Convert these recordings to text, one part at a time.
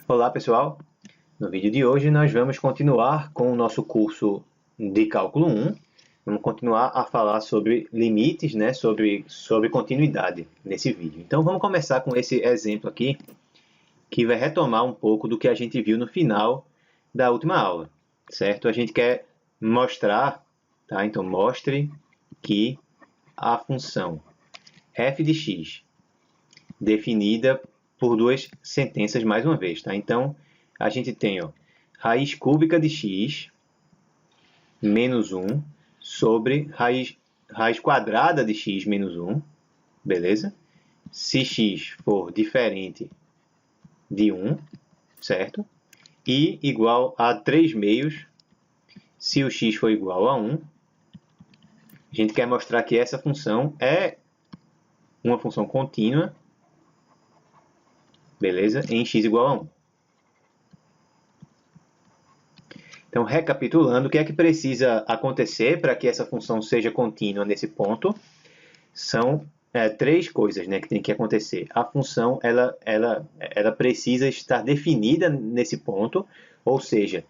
Olá pessoal, no vídeo de hoje nós vamos continuar com o nosso curso de Cálculo 1. Vamos continuar a falar sobre limites, né? sobre continuidade nesse vídeo. Então vamos começar com esse exemplo aqui, que vai retomar um pouco do que a gente viu no final da última aula, certo? A gente quer mostrar, tá? Então mostre que a função f de x, definida por duas sentenças mais uma vez, tá? Então, a gente tem, ó, raiz cúbica de x menos 1 sobre raiz quadrada de x menos 1, beleza? Se x for diferente de 1, certo? E igual a 3 meios, se o x for igual a 1. A gente quer mostrar que essa função é uma função contínua, beleza? Em x igual a 1. Então, recapitulando, o que é que precisa acontecer para que essa função seja contínua nesse ponto? São três coisas, né, que tem que acontecer. A função ela precisa estar definida nesse ponto, ou seja,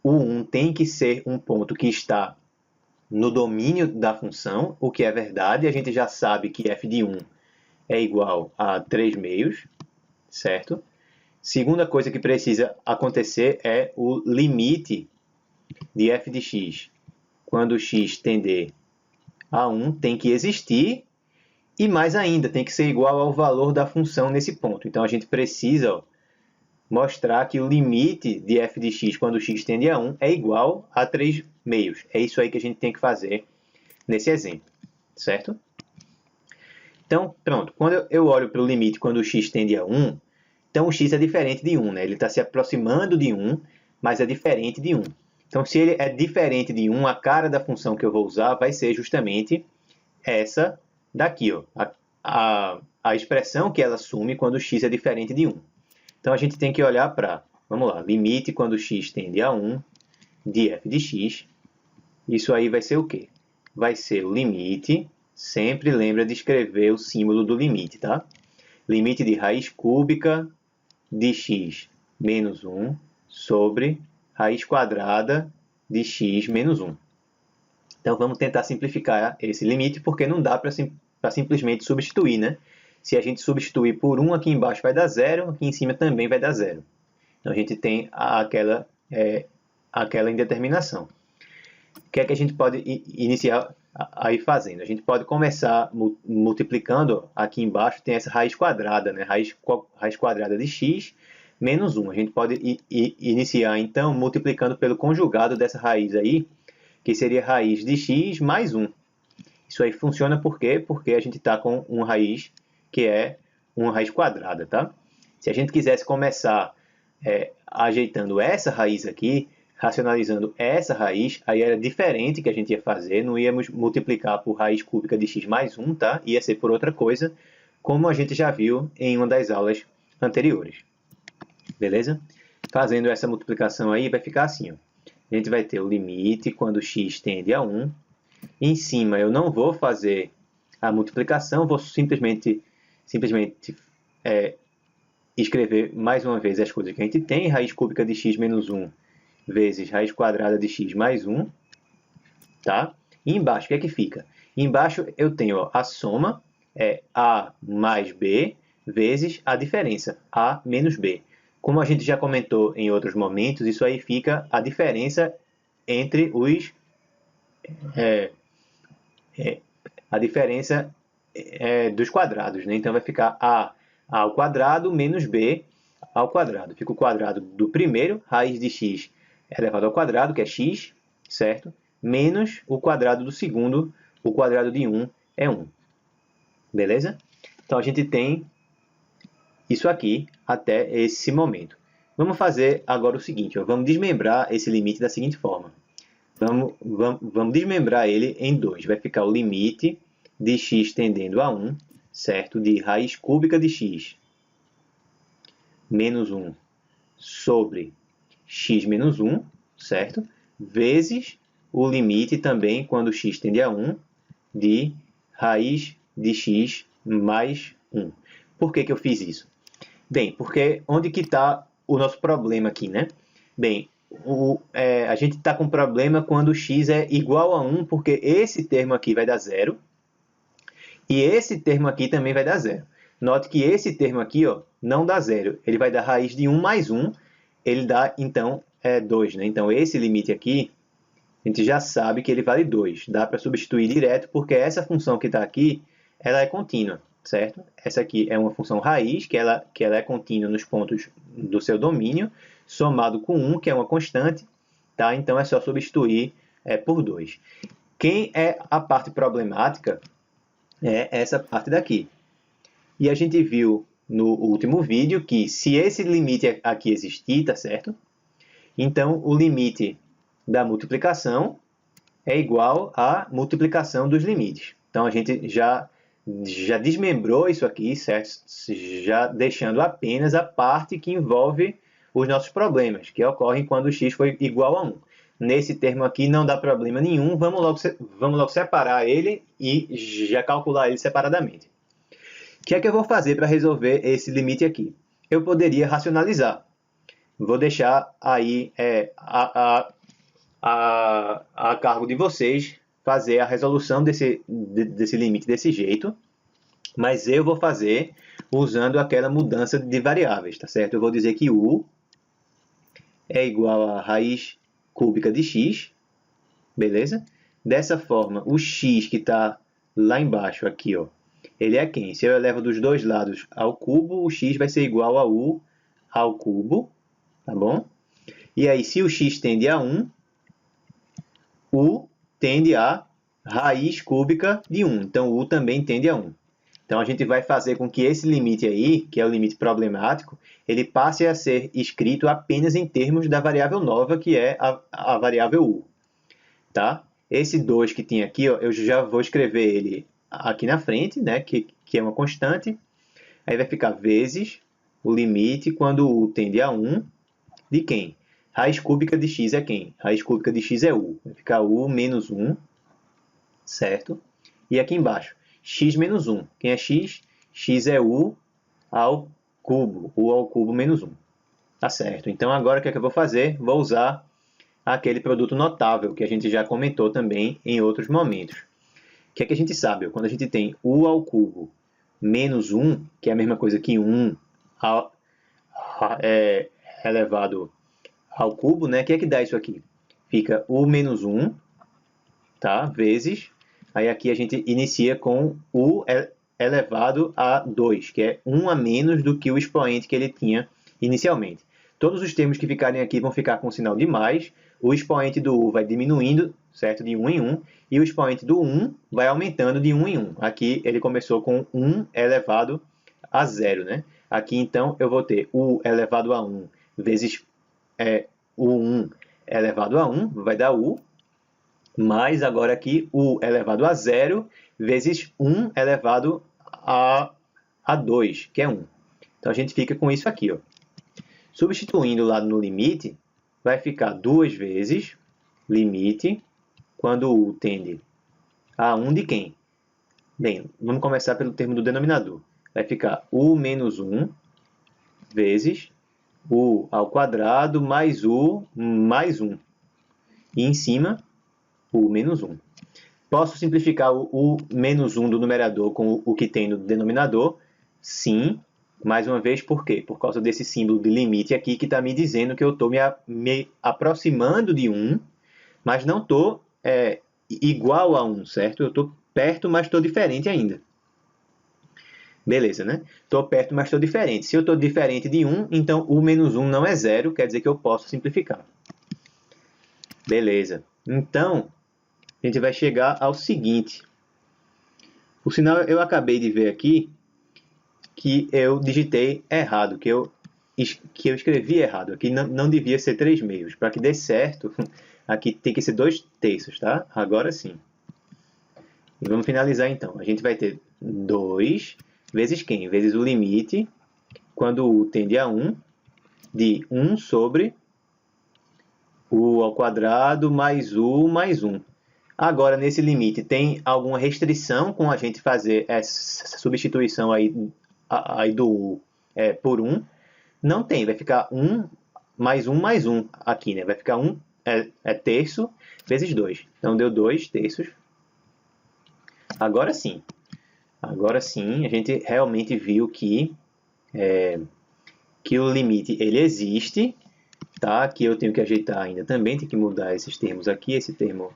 o 1 tem que ser um ponto que está no domínio da função, o que é verdade. A gente já sabe que f de 1 é igual a 3 meios, certo? Segunda coisa que precisa acontecer é o limite de f de x, quando x tender a 1, tem que existir, e mais ainda, tem que ser igual ao valor da função nesse ponto. Então, a gente precisa mostrar que o limite de f de x, quando x tende a 1, é igual a 3 meios. É isso aí que a gente tem que fazer nesse exemplo, certo? Então, pronto. Quando eu olho para o limite quando x tende a 1, então o x é diferente de 1, né? Ele está se aproximando de 1, mas é diferente de 1. Então, se ele é diferente de 1, a cara da função que eu vou usar vai ser justamente essa daqui, ó, a expressão que ela assume quando x é diferente de 1. Então, a gente tem que olhar para, vamos lá, limite quando x tende a 1 de f de x. Isso aí vai ser o quê? Vai ser o limite, sempre lembra de escrever o símbolo do limite, tá? Limite de raiz cúbica de x menos 1 sobre raiz quadrada de x menos 1. Então, vamos tentar simplificar esse limite, porque não dá para simplesmente substituir, né? Se a gente substituir por 1, aqui embaixo vai dar 0, aqui em cima também vai dar 0. Então, a gente tem aquela indeterminação. O que é que a gente pode iniciar aí fazendo? A gente pode começar multiplicando, aqui embaixo tem essa raiz quadrada, né? Raiz quadrada de x menos 1. A gente pode iniciar, então, multiplicando pelo conjugado dessa raiz aí, que seria raiz de x mais 1. Isso aí funciona por quê? Porque a gente está com uma raiz que é uma raiz quadrada, tá? Se a gente quisesse começar ajeitando essa raiz aqui, racionalizando essa raiz, aí era diferente que a gente ia fazer, não íamos multiplicar por raiz cúbica de x mais 1, tá? Ia ser por outra coisa, como a gente já viu em uma das aulas anteriores. Beleza? Fazendo essa multiplicação aí, vai ficar assim, ó. A gente vai ter o limite quando x tende a 1. Em cima eu não vou fazer a multiplicação, vou simplesmente escrever mais uma vez as coisas que a gente tem. Raiz cúbica de x menos 1 vezes raiz quadrada de x mais 1. Tá? E embaixo, o que é que fica? Embaixo eu tenho, ó, a soma, a mais b, vezes a diferença, a menos b. Como a gente já comentou em outros momentos, isso aí fica a diferença entre os... a diferença dos quadrados, né? Então, vai ficar a ao quadrado menos b ao quadrado. Fica o quadrado do primeiro, raiz de x elevado ao quadrado, que é x, certo? Menos o quadrado do segundo, o quadrado de 1 é 1. Beleza? Então, a gente tem isso aqui até esse momento. Vamos fazer agora o seguinte, ó, vamos desmembrar esse limite da seguinte forma. Vamos desmembrar ele em 2. Vai ficar o limite de x tendendo a 1, certo? De raiz cúbica de x menos 1 sobre x menos 1, certo? Vezes o limite também, quando x tende a 1, de raiz de x mais 1. Por que eu fiz isso? Bem, porque onde que está o nosso problema aqui, né? Bem, a gente está com problema quando x é igual a 1, porque esse termo aqui vai dar zero, e esse termo aqui também vai dar zero. Note que esse termo aqui, ó, não dá zero, ele vai dar raiz de 1 mais 1, ele dá, então, 2, né? Então, esse limite aqui, a gente já sabe que ele vale 2. Dá para substituir direto, porque essa função que está aqui, ela é contínua, certo? Essa aqui é uma função raiz, que ela é contínua nos pontos do seu domínio, somado com 1, que é uma constante, tá? Então, é só substituir por 2. Quem é a parte problemática é essa parte daqui. E a gente viu no último vídeo que se esse limite aqui existir, tá certo? Então, o limite da multiplicação é igual à multiplicação dos limites. Então, a gente já desmembrou isso aqui, certo? Já deixando apenas a parte que envolve os nossos problemas, que ocorrem quando x foi igual a 1. Nesse termo aqui não dá problema nenhum, vamos logo separar ele e já calcular ele separadamente. O que é que eu vou fazer para resolver esse limite aqui? Eu poderia racionalizar. Vou deixar aí a cargo de vocês fazer a resolução desse limite desse jeito, mas eu vou fazer usando aquela mudança de variáveis, tá certo? Eu vou dizer que u é igual a raiz cúbica de x, beleza? Dessa forma, o x que está lá embaixo aqui, ó, ele é quem? Se eu elevo dos dois lados ao cubo, o x vai ser igual a u ao cubo, tá bom? E aí, se o x tende a 1, u tende a raiz cúbica de 1. Então, u também tende a 1. Então, a gente vai fazer com que esse limite aí, que é o limite problemático, ele passe a ser escrito apenas em termos da variável nova, que é a variável u. Tá? Esse 2 que tinha aqui, ó, eu já vou escrever ele aqui na frente, né, que é uma constante. Aí vai ficar vezes o limite quando u tende a 1 de quem? Raiz cúbica de x é quem? Raiz cúbica de x é u. Vai ficar u menos 1, certo? E aqui embaixo, x menos 1. Quem é x? X é u ao cubo. U ao cubo menos 1. Tá certo. Então, agora o que é que eu vou fazer? Vou usar aquele produto notável que a gente já comentou também em outros momentos. O que é que a gente sabe? Quando a gente tem u ao cubo menos 1, que é a mesma coisa que 1 elevado ao cubo, né? O que é que dá isso aqui? Fica u menos 1, tá? Vezes. Aí aqui a gente inicia com u elevado a 2, que é 1 a menos do que o expoente que ele tinha inicialmente. Todos os termos que ficarem aqui vão ficar com o sinal de mais. O expoente do u vai diminuindo, certo? De 1 em 1. E o expoente do 1 vai aumentando de 1 em 1. Aqui ele começou com 1 elevado a 0, né? Aqui, então, eu vou ter u elevado a 1 vezes o 1 elevado a 1, vai dar u, mais agora aqui u elevado a 0 vezes 1 elevado a 2, que é 1. Então, a gente fica com isso aqui, ó. Substituindo lá no limite, vai ficar 2 vezes limite quando u tende a 1 de quem? Bem, vamos começar pelo termo do denominador. Vai ficar u menos 1 vezes u ao quadrado mais u mais 1. E em cima, u menos 1. Posso simplificar o u menos 1 do numerador com o que tem no denominador? Sim. Mais uma vez, por quê? Por causa desse símbolo de limite aqui que está me dizendo que eu estou me aproximando de 1, mas não estou igual a 1, certo? Eu estou perto, mas estou diferente ainda. Beleza, né? Estou perto, mas estou diferente. Se eu estou diferente de 1, então u menos 1 não é 0, quer dizer que eu posso simplificar. Beleza. Então, a gente vai chegar ao seguinte. Por sinal, eu acabei de ver aqui que eu digitei errado, que eu escrevi errado. Aqui não devia ser 3/2. Para que dê certo, aqui tem que ser 2/3, tá? Agora sim. E vamos finalizar então. A gente vai ter 2 vezes quem? Vezes o limite, quando u tende a 1, de 1 sobre u ao quadrado mais u mais 1. Agora, nesse limite, tem alguma restrição com a gente fazer essa substituição aí do u por 1? Não tem, vai ficar 1 mais 1 aqui, né? Vai ficar 1 terço vezes 2. Então, deu 2 terços. Agora sim, a gente realmente viu que o limite ele existe, tá? Aqui eu tenho que ajeitar ainda também, tem que mudar esses termos aqui, esse termo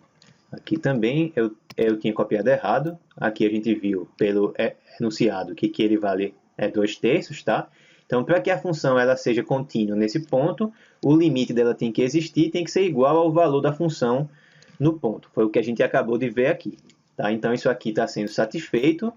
aqui também eu tinha copiado errado. Aqui a gente viu pelo enunciado que ele vale 2 terços, tá? Então, para que a função ela seja contínua nesse ponto, o limite dela tem que existir, tem que ser igual ao valor da função no ponto. Foi o que a gente acabou de ver aqui. Tá? Então, isso aqui está sendo satisfeito,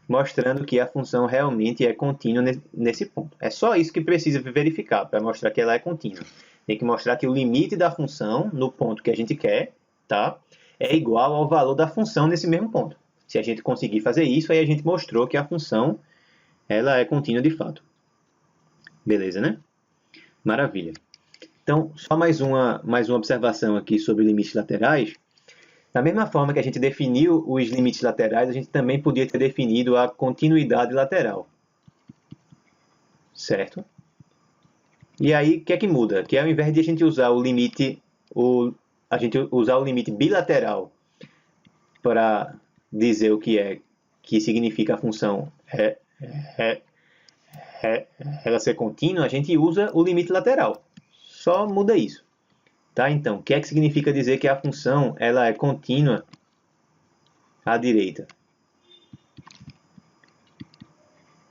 mostrando que a função realmente é contínua nesse ponto. É só isso que precisa verificar para mostrar que ela é contínua. Tem que mostrar que o limite da função no ponto que a gente quer, tá? É igual ao valor da função nesse mesmo ponto. Se a gente conseguir fazer isso, aí a gente mostrou que a função ela é contínua de fato. Beleza, né? Maravilha. Então, só mais uma observação aqui sobre limites laterais. Da mesma forma que a gente definiu os limites laterais, a gente também podia ter definido a continuidade lateral. Certo? E aí, o que é que muda? Que ao invés de a gente usar o limite bilateral para dizer o que significa a função ela ser contínua, a gente usa o limite lateral. Só muda isso. Tá? Então, o que é que significa dizer que a função ela é contínua à direita?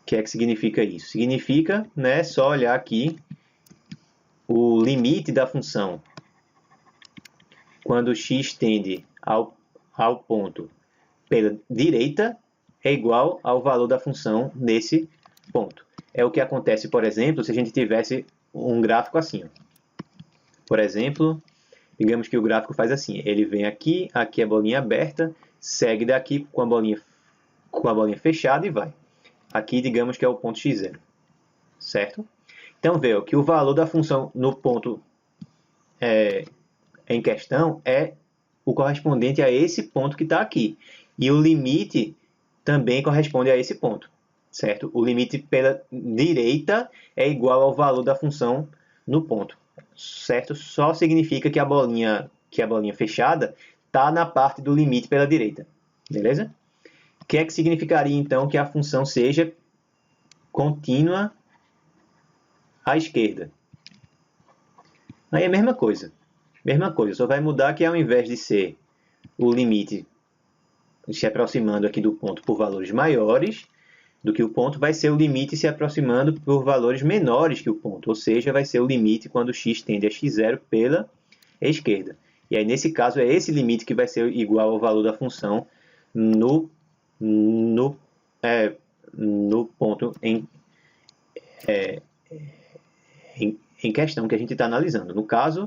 O que é que significa isso? Significa, né, só olhar aqui o limite da função quando x tende ao ponto pela direita é igual ao valor da função nesse ponto. É o que acontece, por exemplo, se a gente tivesse um gráfico assim. Ó. Por exemplo, digamos que o gráfico faz assim. Ele vem aqui, aqui a bolinha aberta, segue daqui com a bolinha fechada e vai. Aqui, digamos que é o ponto x0. Certo? Então, veja que o valor da função no ponto em questão é o correspondente a esse ponto que está aqui. E o limite também corresponde a esse ponto. Certo? O limite pela direita é igual ao valor da função no ponto. Certo? Só significa que a bolinha fechada está na parte do limite pela direita. Beleza? O que é que significaria, então, que a função seja contínua à esquerda? Aí é a mesma coisa. Só vai mudar que ao invés de ser o limite se aproximando aqui do ponto por valores maiores do que o ponto, vai ser o limite se aproximando por valores menores que o ponto. Ou seja, vai ser o limite quando x tende a x0 pela esquerda. E aí, nesse caso, é esse limite que vai ser igual ao valor da função no ponto em questão que a gente está analisando. No caso,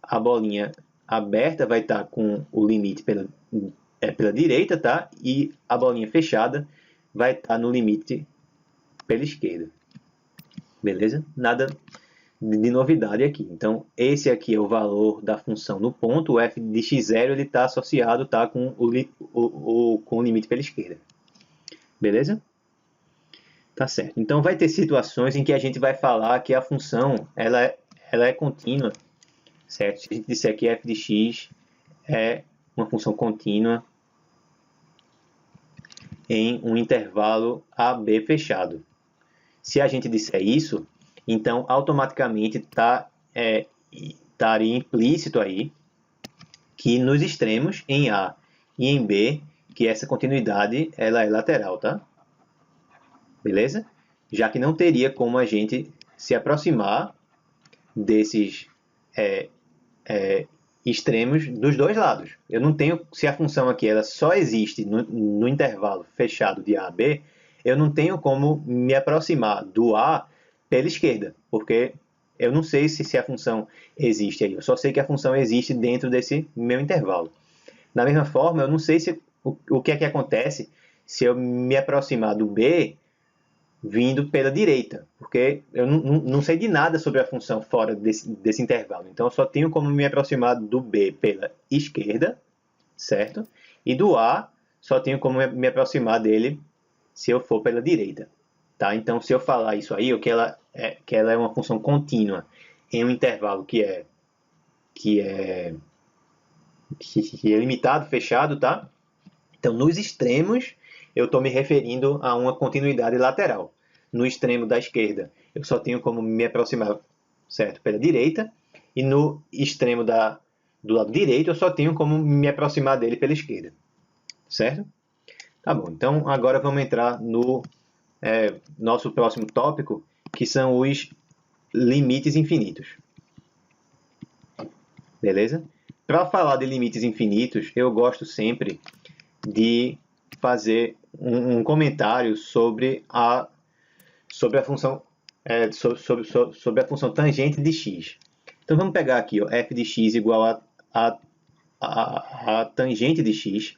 a bolinha aberta vai estar com o limite pela direita, tá? E a bolinha fechada vai estar no limite pela esquerda. Beleza? Nada de novidade aqui. Então, esse aqui é o valor da função no ponto. O f de x0 está associado com o limite pela esquerda. Beleza? Tá certo. Então, vai ter situações em que a gente vai falar que a função ela é contínua. Certo? Se a gente disser que f de x é uma função contínua em um intervalo AB fechado. Se a gente disser isso, então automaticamente estaria implícito aí que nos extremos, em A e em B, que essa continuidade ela é lateral, tá? Beleza? Já que não teria como a gente se aproximar desses extremos dos dois lados. Eu não tenho, se a função aqui ela só existe no intervalo fechado de A a B, eu não tenho como me aproximar do A pela esquerda, porque eu não sei se a função existe aí. Eu só sei que a função existe dentro desse meu intervalo. Da mesma forma, eu não sei o que é que acontece se eu me aproximar do B vindo pela direita, porque eu não sei de nada sobre a função fora desse intervalo. Então, eu só tenho como me aproximar do B pela esquerda, certo? E do A, só tenho como me aproximar dele se eu for pela direita. Tá? Então, se eu falar isso aí, o que ela ela é uma função contínua em um intervalo que é limitado, fechado, tá? Então, nos extremos, eu estou me referindo a uma continuidade lateral. No extremo da esquerda, eu só tenho como me aproximar, certo, pela direita, e no extremo do lado direito, eu só tenho como me aproximar dele pela esquerda, certo? Tá bom, então agora vamos entrar no nosso próximo tópico, que são os limites infinitos. Beleza? Para falar de limites infinitos, eu gosto sempre de fazer um comentário sobre a função sobre a função tangente de x. Então vamos pegar aqui, ó, f de x igual a tangente de x,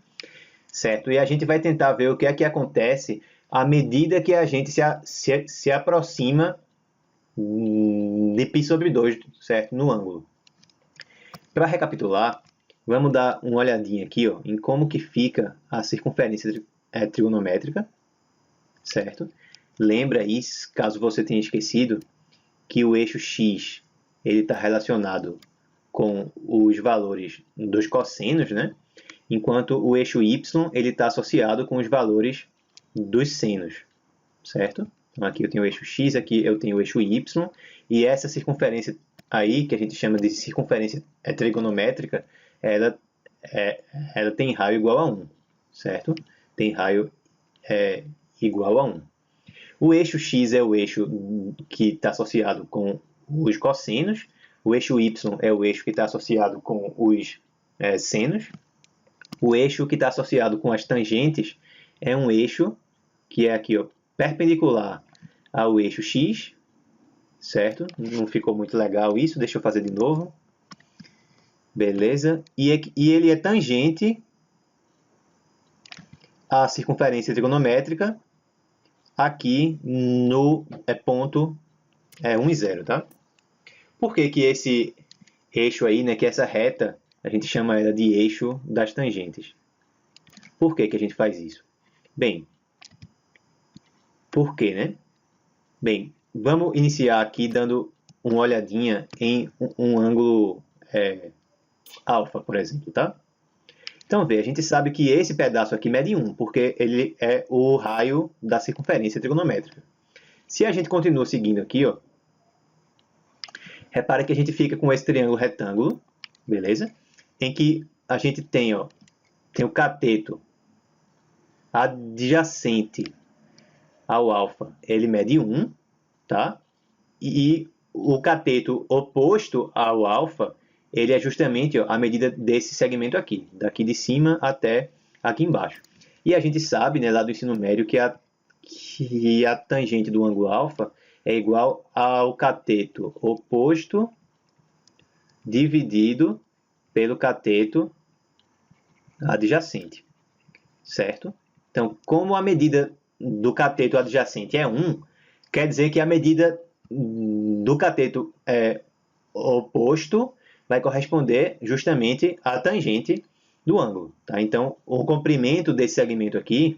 certo? E a gente vai tentar ver o que é que acontece à medida que a gente se aproxima de π sobre 2, certo? No ângulo. Para recapitular, vamos dar uma olhadinha aqui, ó, em como que fica a circunferência trigonométrica, certo? Lembra aí, caso você tenha esquecido, que o eixo x está relacionado com os valores dos cossenos, né? Enquanto o eixo y está associado com os valores dos senos, certo? Então, aqui eu tenho o eixo x, aqui eu tenho o eixo y, e essa circunferência aí, que a gente chama de circunferência trigonométrica, ela tem raio igual a 1, certo? Tem raio igual a 1. O eixo x é o eixo que está associado com os cossenos, o eixo y é o eixo que está associado com os senos, o eixo que está associado com as tangentes é um eixo que é aqui, ó, perpendicular ao eixo x, certo? Não ficou muito legal isso, deixa eu fazer de novo. Beleza? E ele é tangente à circunferência trigonométrica aqui no ponto 1 e 0, tá? Por que que esse eixo aí, né, que essa reta, a gente chama ela de eixo das tangentes? Por que que a gente faz isso? Bem, por quê, né? Bem, vamos iniciar aqui dando uma olhadinha em um ângulo alfa, por exemplo, tá? Então, a gente sabe que esse pedaço aqui mede 1, porque ele é o raio da circunferência trigonométrica. Se a gente continua seguindo aqui, ó, repara que a gente fica com esse triângulo retângulo, beleza? Em que a gente tem, ó, tem o cateto adjacente ao alfa, ele mede 1, tá? E o cateto oposto ao alfa, ele é justamente, ó, a medida desse segmento aqui, daqui de cima até aqui embaixo. E a gente sabe, né, lá do ensino médio, que a tangente do ângulo alfa é igual ao cateto oposto dividido pelo cateto adjacente, certo? Então, como a medida do cateto adjacente é 1, quer dizer que a medida do cateto oposto vai corresponder justamente à tangente do ângulo, tá? Então, o comprimento desse segmento aqui,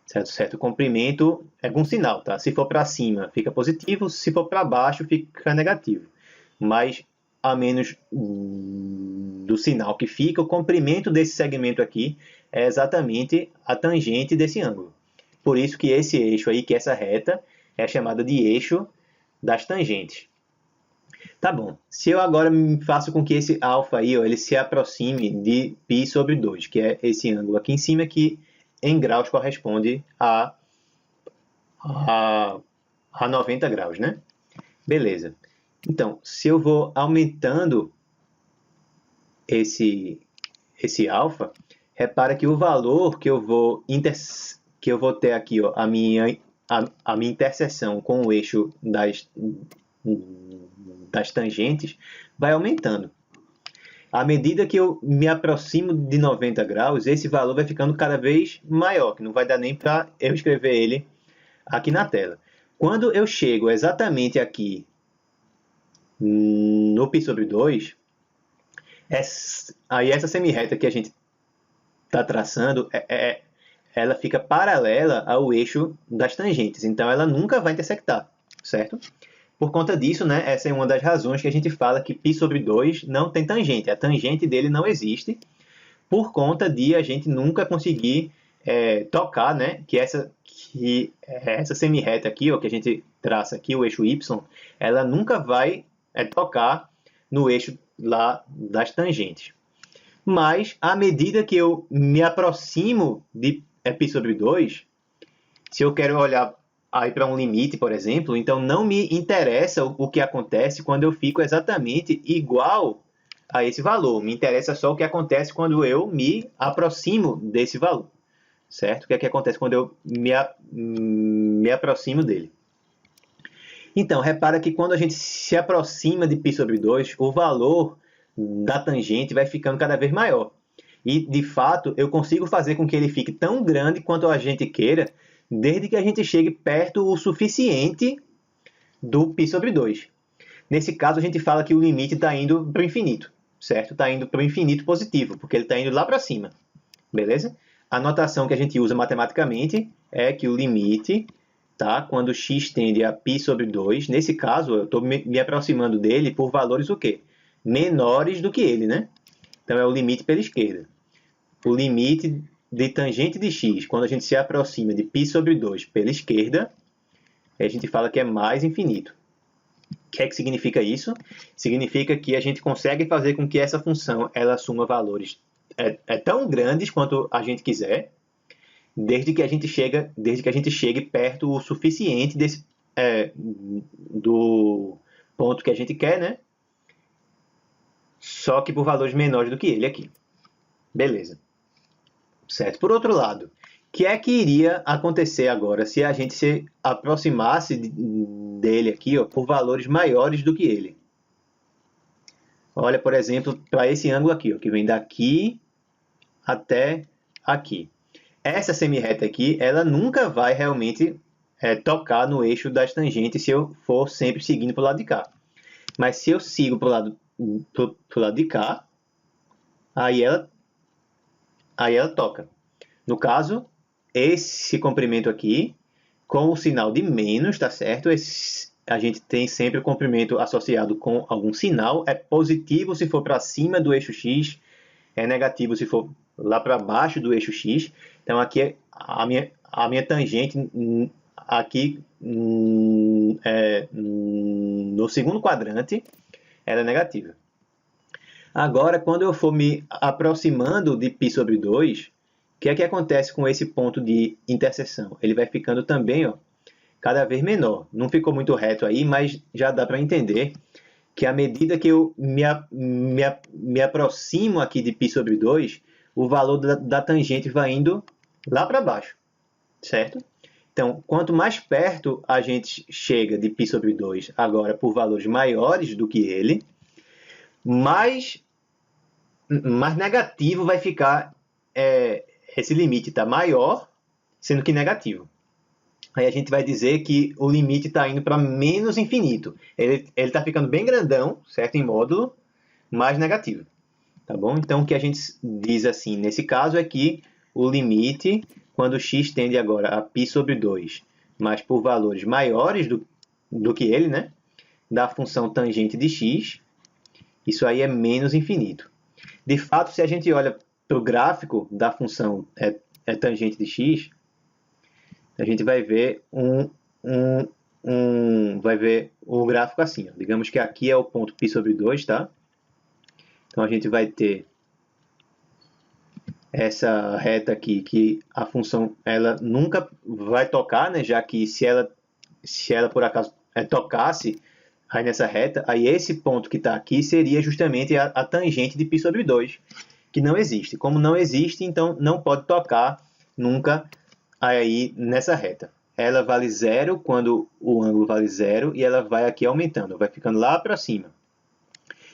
certo? O comprimento é com sinal, tá? Se for para cima, fica positivo, se for para baixo, fica negativo. Mas, a menos do sinal que fica, o comprimento desse segmento aqui é exatamente a tangente desse ângulo. Por isso que esse eixo aí, que essa reta, é chamada de eixo das tangentes. Tá bom, se eu agora faço com que esse alfa aí, ó, ele se aproxime de π sobre 2, que é esse ângulo aqui em cima, que em graus corresponde a 90 graus, né? Beleza. Então, se eu vou aumentando esse alfa, repara que o valor que eu vou ter aqui, ó, a minha interseção com o eixo das tangentes vai aumentando. À medida que eu me aproximo de 90 graus, esse valor vai ficando cada vez maior, que não vai dar nem para eu escrever ele aqui na tela. Quando eu chego exatamente aqui no π sobre 2, aí essa semirreta que a gente está traçando, ela fica paralela ao eixo das tangentes, então ela nunca vai intersectar, certo? Por conta disso, né, essa é uma das razões que a gente fala que π sobre 2 não tem tangente. A tangente dele não existe, por conta de a gente nunca conseguir tocar, né, que essa semi-reta aqui, ó, que a gente traça aqui, o eixo y, ela nunca vai tocar no eixo lá das tangentes. Mas, à medida que eu me aproximo de π sobre 2, se eu quero olhar aí para um limite, por exemplo, então não me interessa o que acontece quando eu fico exatamente igual a esse valor. Me interessa só o que acontece quando eu me aproximo desse valor, certo? O que é que acontece quando eu me aproximo dele? Então, repara que quando a gente se aproxima de π sobre 2, o valor da tangente vai ficando cada vez maior. E, de fato, eu consigo fazer com que ele fique tão grande quanto a gente queira, desde que a gente chegue perto o suficiente do π sobre 2. Nesse caso, a gente fala que o limite está indo para o infinito, certo? Está indo para o infinito positivo, porque ele está indo lá para cima, beleza? A notação que a gente usa matematicamente é que o limite, tá? Quando x tende a π sobre 2, nesse caso, eu estou me aproximando dele por valores o quê? Menores do que ele, né? Então, é o limite pela esquerda. O limite de tangente de x, quando a gente se aproxima de π sobre 2 pela esquerda, a gente fala que é mais infinito. O que é que significa isso? Significa que a gente consegue fazer com que essa função ela assuma valores tão grandes quanto a gente quiser, desde que a gente chegue perto o suficiente do ponto que a gente quer, né? Só que por valores menores do que ele aqui. Beleza. Certo? Por outro lado, o que é que iria acontecer agora se a gente se aproximasse dele aqui, ó, por valores maiores do que ele? Olha, por exemplo, para esse ângulo aqui, ó, que vem daqui até aqui. Essa semi-reta aqui, ela nunca vai realmente tocar no eixo das tangentes se eu for sempre seguindo para o lado de cá. Mas se eu sigo para o lado de cá, aí ela toca. No caso, esse comprimento aqui, com o sinal de menos, tá certo? A gente tem sempre o comprimento associado com algum sinal. É positivo se for para cima do eixo x, é negativo se for lá para baixo do eixo x. Então, aqui a minha tangente, aqui no segundo quadrante, ela é negativa. Agora, quando eu for me aproximando de π sobre 2, o que é que acontece com esse ponto de interseção? Ele vai ficando também, ó, cada vez menor. Não ficou muito reto aí, mas já dá para entender que à medida que eu me aproximo aqui de π sobre 2, o valor da tangente vai indo lá para baixo, certo? Então, quanto mais perto a gente chega de π sobre 2, agora por valores maiores do que ele, mais negativo vai ficar esse limite, está maior, sendo que negativo. Aí a gente vai dizer que o limite está indo para menos infinito. Ele está ficando bem grandão, certo? Em módulo, mais negativo. Tá bom? Então, o que a gente diz assim, nesse caso, é que o limite, quando x tende agora a π sobre 2, mas por valores maiores do que ele, né? Da função tangente de x, isso aí é menos infinito. De fato, se a gente olha para o gráfico da função tangente de x, a gente vai ver vai ver o gráfico assim. Ó. Digamos que aqui é o ponto π sobre 2, tá? Então, a gente vai ter essa reta aqui, que a função ela nunca vai tocar, né? Já que se ela por acaso tocasse aí nessa reta, aí esse ponto que está aqui seria justamente a tangente de π sobre 2, que não existe. Como não existe, então não pode tocar nunca aí nessa reta. Ela vale 0 quando o ângulo vale 0 e ela vai aqui aumentando, vai ficando lá para cima.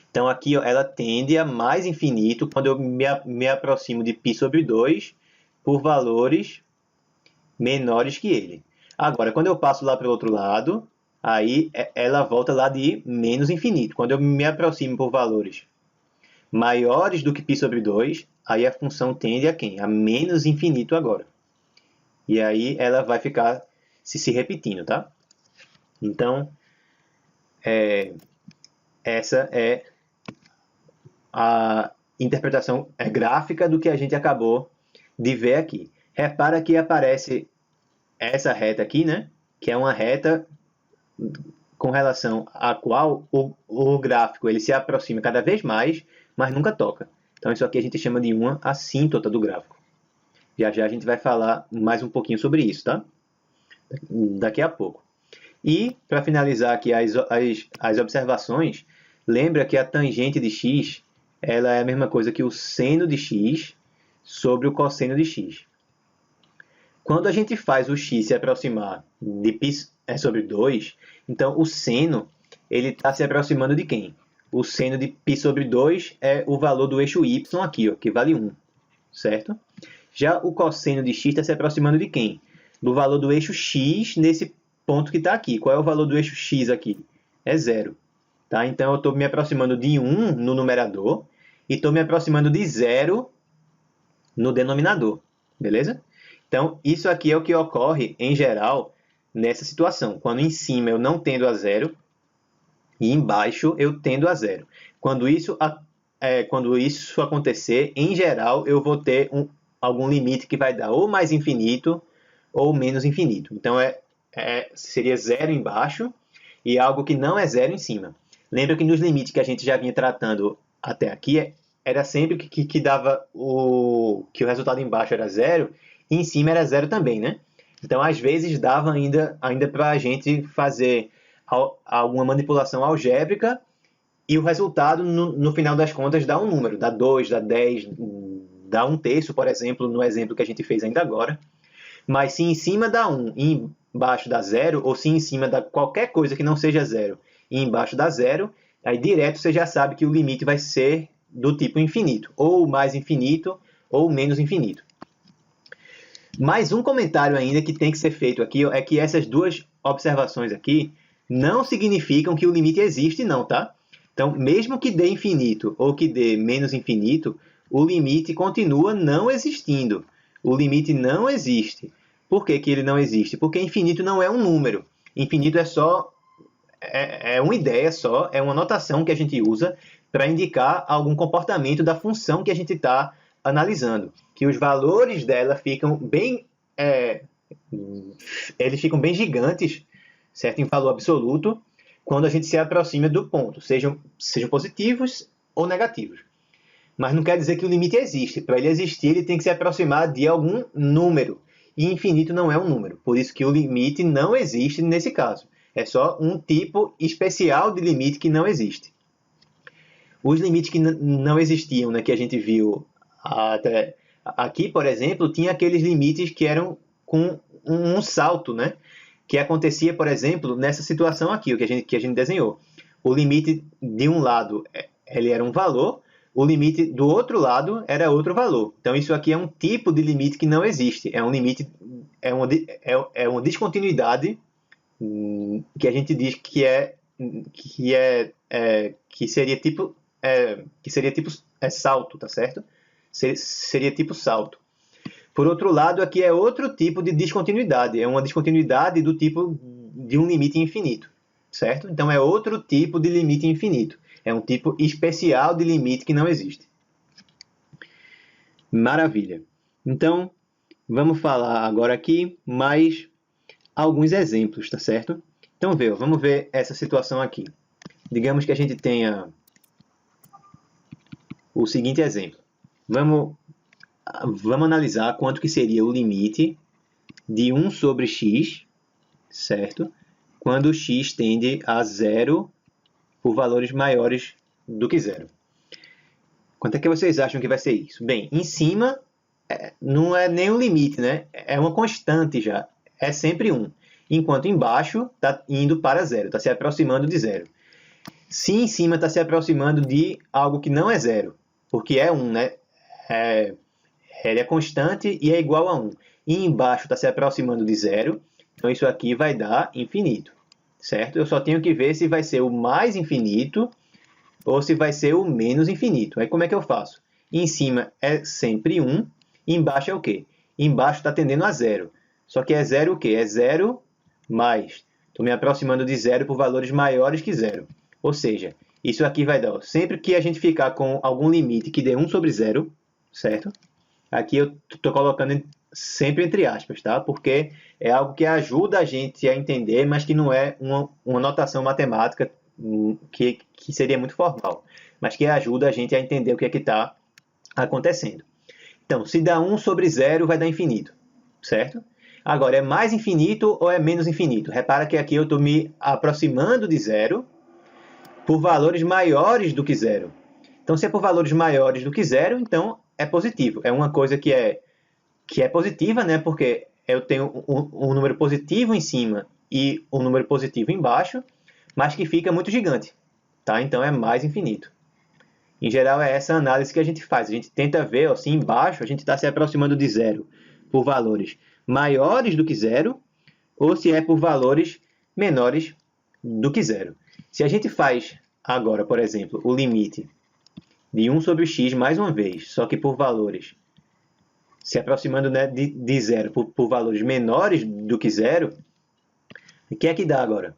Então, aqui ó, ela tende a mais infinito quando eu me aproximo de π sobre 2 por valores menores que ele. Agora, quando eu passo lá para o outro lado, aí ela volta lá de menos infinito. Quando eu me aproximo por valores maiores do que π sobre 2, aí a função tende a quem? A menos infinito agora. E aí ela vai ficar se repetindo, tá? Então, essa é a interpretação gráfica do que a gente acabou de ver aqui. Repara que aparece essa reta aqui, né? Que é uma reta com relação à qual o gráfico ele se aproxima cada vez mais, mas nunca toca. Então isso aqui a gente chama de uma assíntota do gráfico. Já já a gente vai falar mais um pouquinho sobre isso, tá? Daqui a pouco. E, para finalizar aqui as observações, lembra que a tangente de x ela é a mesma coisa que o seno de x sobre o cosseno de x. Quando a gente faz o x se aproximar de π sobre 2, então o seno está se aproximando de quem? O seno de π sobre 2 é o valor do eixo y aqui, ó, que vale 1, certo? Já o cosseno de x está se aproximando de quem? Do valor do eixo x nesse ponto que está aqui. Qual é o valor do eixo x aqui? É 0. Tá? Então, eu estou me aproximando de 1 no numerador e estou me aproximando de 0 no denominador. Beleza? Então, isso aqui é o que ocorre, em geral, nessa situação. Quando em cima eu não tendo a 0 e embaixo eu tendo a 0. Quando isso acontecer, em geral, eu vou ter algum limite que vai dar ou mais infinito ou menos infinito. Então, seria 0 embaixo e algo que não é 0 em cima. Lembra que nos limites que a gente já vinha tratando até aqui, era sempre que dava que o resultado embaixo era 0 e em cima era 0 também, né? Então, às vezes, dava ainda para a gente fazer alguma manipulação algébrica e o resultado, no final das contas, dá um número. Dá 2, dá 10, dá 1/3, por exemplo, no exemplo que a gente fez ainda agora. Mas se em cima dá 1 e embaixo dá 0, ou se em cima dá qualquer coisa que não seja 0 e embaixo dá 0, aí direto você já sabe que o limite vai ser do tipo infinito, ou mais infinito, ou menos infinito. Mais um comentário ainda que tem que ser feito aqui é que essas duas observações aqui não significam que o limite existe, não, tá? Então, mesmo que dê infinito ou que dê menos infinito, o limite continua não existindo. O limite não existe. Por que ele não existe? Porque infinito não é um número. Infinito é uma ideia só, é uma notação que a gente usa para indicar algum comportamento da função que a gente está analisando. Que os valores dela ficam bem gigantes, certo? Em valor absoluto, quando a gente se aproxima do ponto, sejam positivos ou negativos. Mas não quer dizer que o limite existe. Para ele existir, ele tem que se aproximar de algum número. E infinito não é um número. Por isso que o limite não existe nesse caso. É só um tipo especial de limite que não existe. Os limites que não existiam, né, que a gente viu até aqui, por exemplo, tinha aqueles limites que eram com um salto, né? Que acontecia, por exemplo, nessa situação aqui, o que a gente desenhou. O limite de um lado ele era um valor, o limite do outro lado era outro valor. Então, isso aqui é um tipo de limite que não existe. É um limite, é uma descontinuidade que a gente diz que seria tipo salto, tá certo? Seria tipo salto. Por outro lado, aqui é outro tipo de descontinuidade. É uma descontinuidade do tipo de um limite infinito, certo? Então, é outro tipo de limite infinito. É um tipo especial de limite que não existe. Maravilha. Então, vamos falar agora aqui mais alguns exemplos, tá certo? Então, vamos ver essa situação aqui. Digamos que a gente tenha o seguinte exemplo. Vamos analisar quanto que seria o limite de 1 sobre x, certo? Quando x tende a 0 por valores maiores do que 0. Quanto é que vocês acham que vai ser isso? Bem, em cima não é nem um limite, né? É uma constante já. É sempre 1. Enquanto embaixo está indo para 0, está se aproximando de 0. Se em cima está se aproximando de algo que não é 0, porque é 1, né? Ele é constante e é igual a 1. E embaixo está se aproximando de 0, então isso aqui vai dar infinito, certo? Eu só tenho que ver se vai ser o mais infinito ou se vai ser o menos infinito. Aí como é que eu faço? Em cima é sempre 1, e embaixo é o quê? Embaixo está tendendo a 0. Só que é 0 o quê? É 0 mais Estou me aproximando de zero por valores maiores que zero. Ou seja, isso aqui vai dar, ó, sempre que a gente ficar com algum limite que dê 1 sobre zero, certo? Aqui eu estou colocando sempre entre aspas, tá? Porque é algo que ajuda a gente a entender, mas que não é uma notação matemática que seria muito formal, mas que ajuda a gente a entender o que é que está acontecendo. Então, se dá 1 sobre zero, vai dar infinito, certo? Agora, é mais infinito ou é menos infinito? Repara que aqui eu estou me aproximando de zero por valores maiores do que zero. Então, se é por valores maiores do que zero, então é positivo. É uma coisa que é positiva, né? Porque eu tenho um número positivo em cima e um número positivo embaixo, mas que fica muito gigante, tá? Então é mais infinito. Em geral, é essa análise que a gente faz. A gente tenta ver, assim, embaixo, a gente está se aproximando de zero por valores maiores do que zero, ou se é por valores menores do que zero. Se a gente faz agora, por exemplo, o limite de 1 sobre x mais uma vez, só que por valores se aproximando, né, de zero por valores menores do que zero, o que é que dá agora?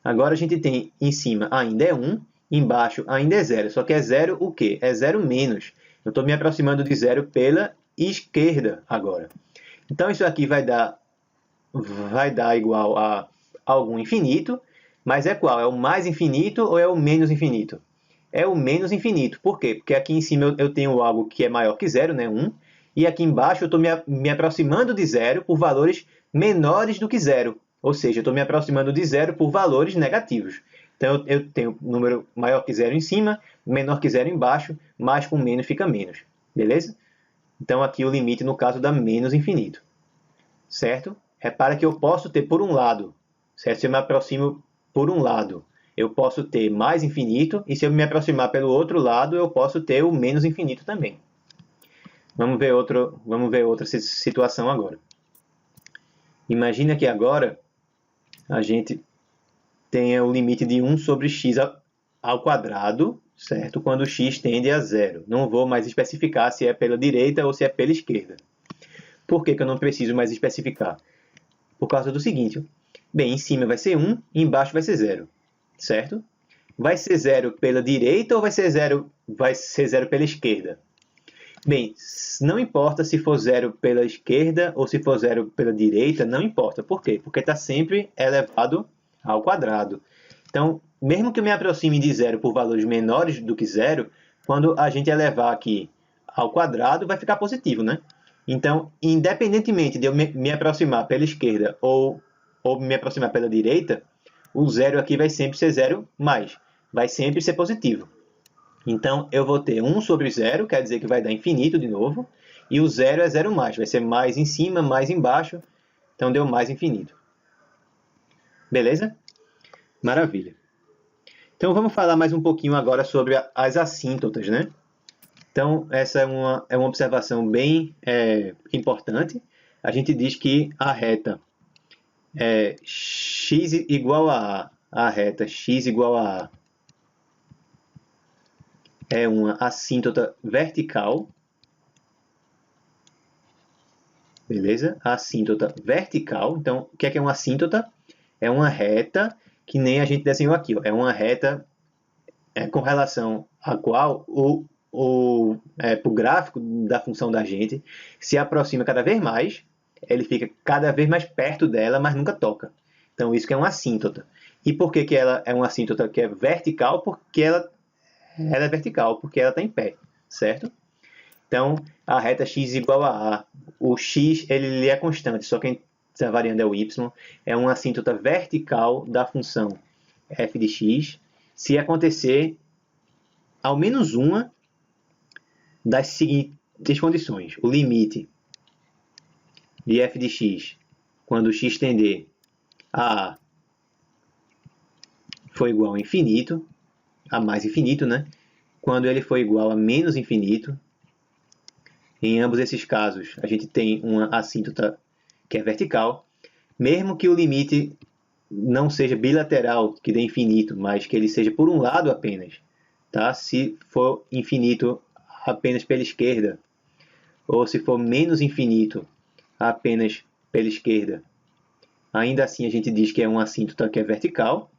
Agora a gente tem em cima ainda é 1, embaixo ainda é zero. Só que é zero o quê? É zero menos. Eu estou me aproximando de zero pela esquerda agora. Então isso aqui vai dar igual a algum infinito, mas é qual? É o mais infinito ou é o menos infinito? É o menos infinito. Por quê? Porque aqui em cima eu tenho algo que é maior que zero, né? 1, e aqui embaixo eu estou me aproximando de zero por valores menores do que zero. Ou seja, eu estou me aproximando de zero por valores negativos. Então eu tenho um número maior que zero em cima, menor que zero embaixo, mais com menos fica menos. Beleza? Então aqui o limite no caso dá menos infinito. Certo? Repara que eu posso ter por um lado, certo? Se eu me aproximo por um lado, eu posso ter mais infinito, e se eu me aproximar pelo outro lado, eu posso ter o menos infinito também. Vamos ver outra situação agora. Imagina que agora a gente tenha o limite de 1 sobre x ao quadrado, certo? Quando x tende a zero. Não vou mais especificar se é pela direita ou se é pela esquerda. Por que eu não preciso mais especificar? Por causa do seguinte, bem, em cima vai ser 1 e embaixo vai ser 0, certo? Vai ser 0 pela direita ou vai ser 0 pela esquerda? Bem, não importa se for 0 pela esquerda ou se for 0 pela direita, não importa. Por quê? Porque está sempre elevado ao quadrado. Então, mesmo que eu me aproxime de 0 por valores menores do que 0, quando a gente elevar aqui ao quadrado, vai ficar positivo, né? Então, independentemente de eu me aproximar pela esquerda ou me aproximar pela direita, o 0 aqui vai sempre ser 0 mais. Vai sempre ser positivo. Então, eu vou ter 1 sobre 0, quer dizer que vai dar infinito de novo, e o 0 é 0 mais, vai ser mais em cima, mais embaixo, então deu mais infinito. Beleza? Maravilha. Então, vamos falar mais um pouquinho agora sobre as assíntotas, né? Então, essa é uma observação bem importante. A gente diz que a reta x igual a reta x igual a A é uma assíntota vertical. Beleza? Assíntota vertical. Então, o que é uma assíntota? É uma reta que nem a gente desenhou aqui. Ó. É uma reta com relação a qual o gráfico da função da gente se aproxima cada vez mais, ele fica cada vez mais perto dela, mas nunca toca. Então, isso que é uma assíntota. E por que ela é uma assíntota que é vertical? Porque ela é vertical, porque ela está em pé, certo? Então, a reta x igual a A. O x ele é constante, só quem está variando é o y. É uma assíntota vertical da função f de x, se acontecer ao menos uma das seguintes condições. O limite de f de x, quando x tender a A for igual a infinito, a mais infinito, né? Quando ele for igual a menos infinito, em ambos esses casos, a gente tem uma assíntota que é vertical, mesmo que o limite não seja bilateral, que dê infinito, mas que ele seja por um lado apenas. Tá? Se for infinito apenas pela esquerda, ou se for menos infinito apenas pela esquerda, ainda assim a gente diz que é uma assíntota que é vertical.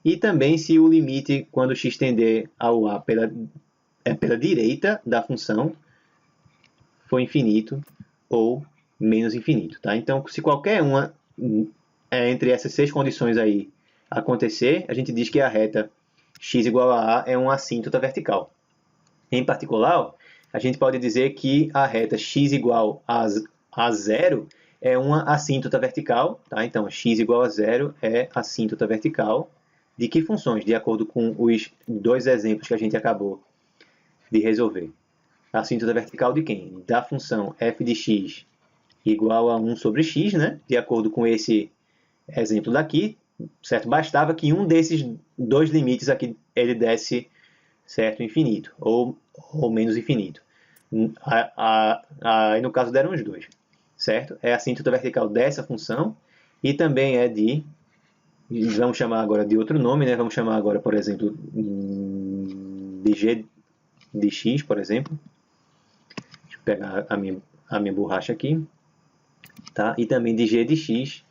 E também se o limite, quando x tender ao a pela direita da função, for infinito ou menos infinito. Tá? Então, se qualquer uma entre essas 6 condições aí acontecer, a gente diz que a reta x igual a é uma assíntota vertical. Em particular, a gente pode dizer que a reta x igual a zero é uma assíntota vertical. Tá? Então, x igual a zero é assíntota vertical. De que funções? De acordo com os 2 exemplos que a gente acabou de resolver. A assíntota vertical de quem? Da função f de x igual a 1 sobre x, né? De acordo com esse exemplo daqui, certo? Bastava que um desses 2 limites aqui ele desse, certo, infinito, ou menos infinito. Aí no caso deram os 2, certo? É a assíntota vertical dessa função e também é de, vamos chamar agora de outro nome, né? Vamos chamar agora, por exemplo, de g de x, por exemplo. Deixa eu pegar a minha borracha aqui. Tá? E também de g de x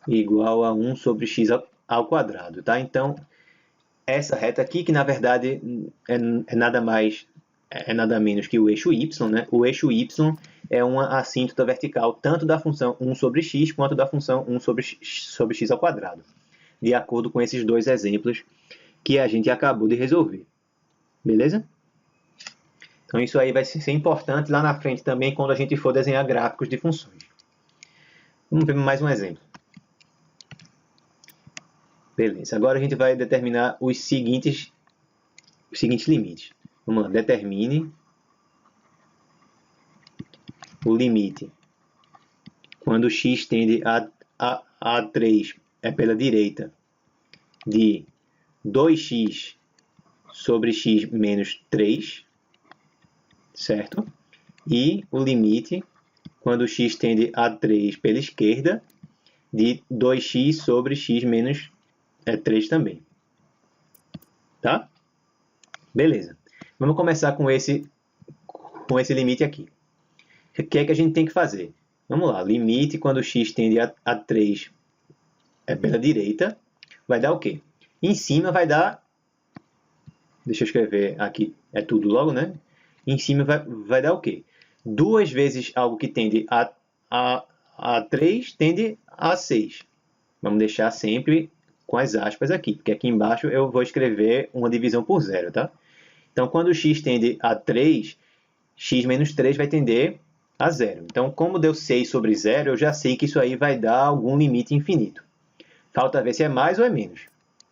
igual a 1 sobre x ao quadrado. Tá? Então, essa reta aqui, que na verdade é nada menos que o eixo y, né? O eixo y é uma assíntota vertical tanto da função 1 sobre x quanto da função 1 sobre x ao quadrado, de acordo com esses 2 exemplos que a gente acabou de resolver. Beleza? Então, isso aí vai ser importante lá na frente também, quando a gente for desenhar gráficos de funções. Vamos ver mais um exemplo. Beleza, agora a gente vai determinar os seguintes limites. Vamos lá, determine o limite quando x tende a 3 é pela direita de 2x sobre x menos 3, certo? E o limite quando x tende a 3 pela esquerda de 2x sobre x menos 3 também. Tá? Beleza. Vamos começar com esse limite aqui. O que é que a gente tem que fazer? Vamos lá. Limite quando x tende a 3 pela direita vai dar o quê? Em cima vai dar... Deixa eu escrever aqui. É tudo logo, né? Em cima vai dar o quê? 2 vezes algo que tende a 3 tende a 6. Vamos deixar sempre com as aspas aqui, porque aqui embaixo eu vou escrever uma divisão por zero, tá? Então, quando x tende a 3, x menos 3 vai tender a zero. Então, como deu 6 sobre 0, eu já sei que isso aí vai dar algum limite infinito. Falta ver se é mais ou é menos,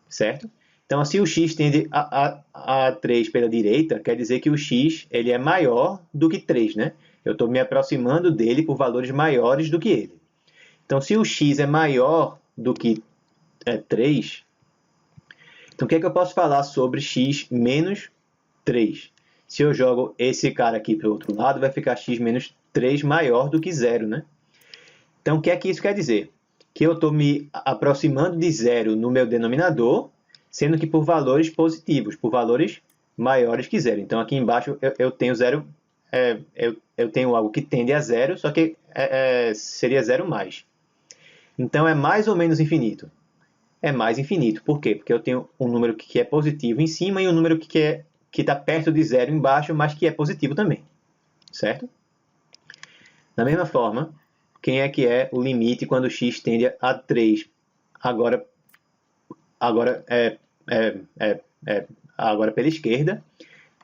certo? Então, se o x tende a 3 pela direita, quer dizer que o x ele é maior do que 3, né? Eu estou me aproximando dele por valores maiores do que ele. Então, se o x é maior do que 3, então o que é que eu posso falar sobre x menos 3? Se eu jogo esse cara aqui para o outro lado, vai ficar x menos 3 maior do que 0, né? Então, o que é que isso quer dizer? Que eu estou me aproximando de 0 no meu denominador, sendo que por valores positivos, por valores maiores que 0. Então, aqui embaixo eu tenho 0, eu tenho algo que tende a 0, só que seria 0 mais. Então, é mais ou menos infinito? É mais infinito. Por quê? Porque eu tenho um número que é positivo em cima e um número que está perto de 0 embaixo, mas que é positivo também. Certo? Da mesma forma, quem é que é o limite quando x tende a 3? Agora pela esquerda,